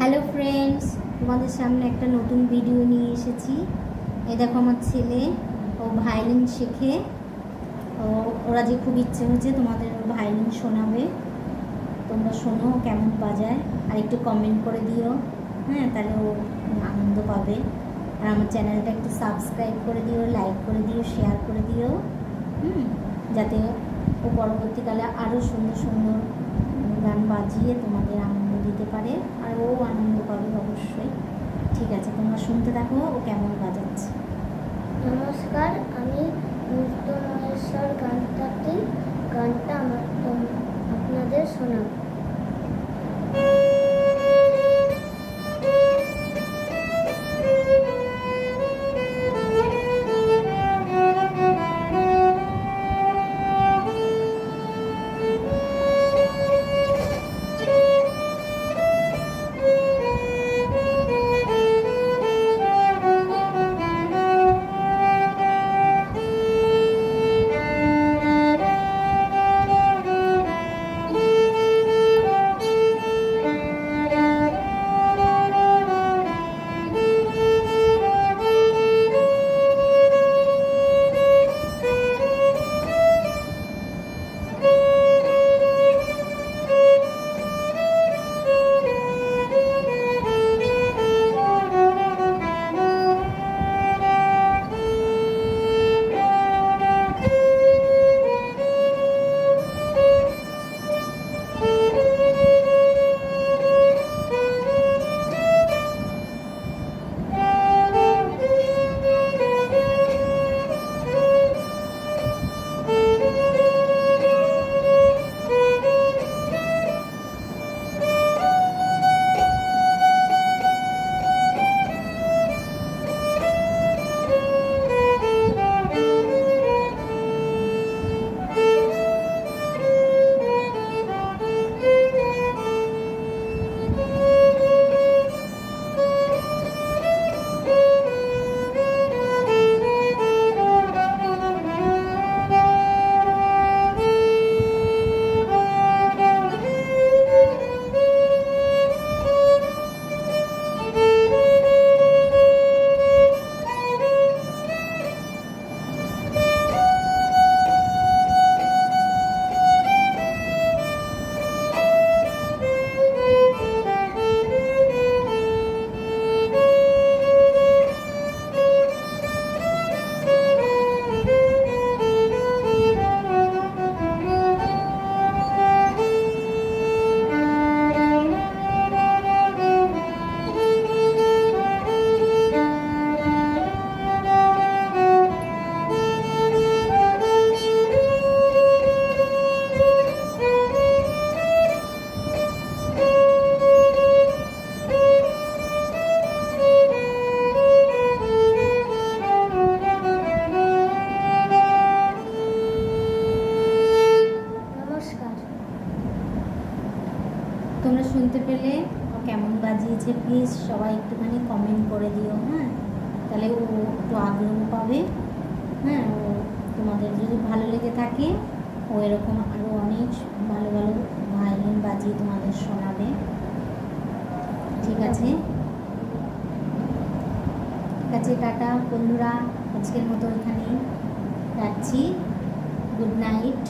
Hello friends, তোমাদের সামনে একটা নতুন ভিডিও নিয়ে এসেছি। এই দেখো আমার ছেলে, ও ভায়োলিন শেখে। ওরা যে খুব ইচ্ছে হচ্ছে তোমাদের ভায়োলিন শোনাবে। তোমরা শোনো কেমন বাজায়, আর একটু কমেন্ট করে দিও। হ্যাঁ, তাহলে ও আনন্দ পাবে। আর আমার চ্যানেলটা একটু সাবস্ক্রাইব করে দিও, লাইক করে দিও, শেয়ার করে দিও, যাতে ও পরবর্তীকালে আরও সুন্দর সুন্দর গান বাজিয়ে তোমাদের আনন্দ দিতে পারে, আর ও আনন্দ পাবে অবশ্যই। ঠিক আছে, তোমরা শুনতে থাকো ও কেমন বাজাচ্ছে। নমস্কার, আমি মুক্ত মহেশ্বর গানটা আপনাদের শোনাব। তোমরা শুনতে পেলে ও কেমন বাজিয়েছে, প্লিজ সবাই একটুখানি কমেন্ট করে দিও। হ্যাঁ, তাহলে ও একটু আগ্রহ পাবে। হ্যাঁ, ও তোমাদের যদি ভালো লেগে থাকে, ও এরকম আরও অনেক ভালো ভালো ভায়োলিন বাজিয়ে তোমাদের শোনাবে। ঠিক আছে, ঠিক আছে, টাটা বন্ধুরা, আজকের মতো এখানেই রাখছি। Good night.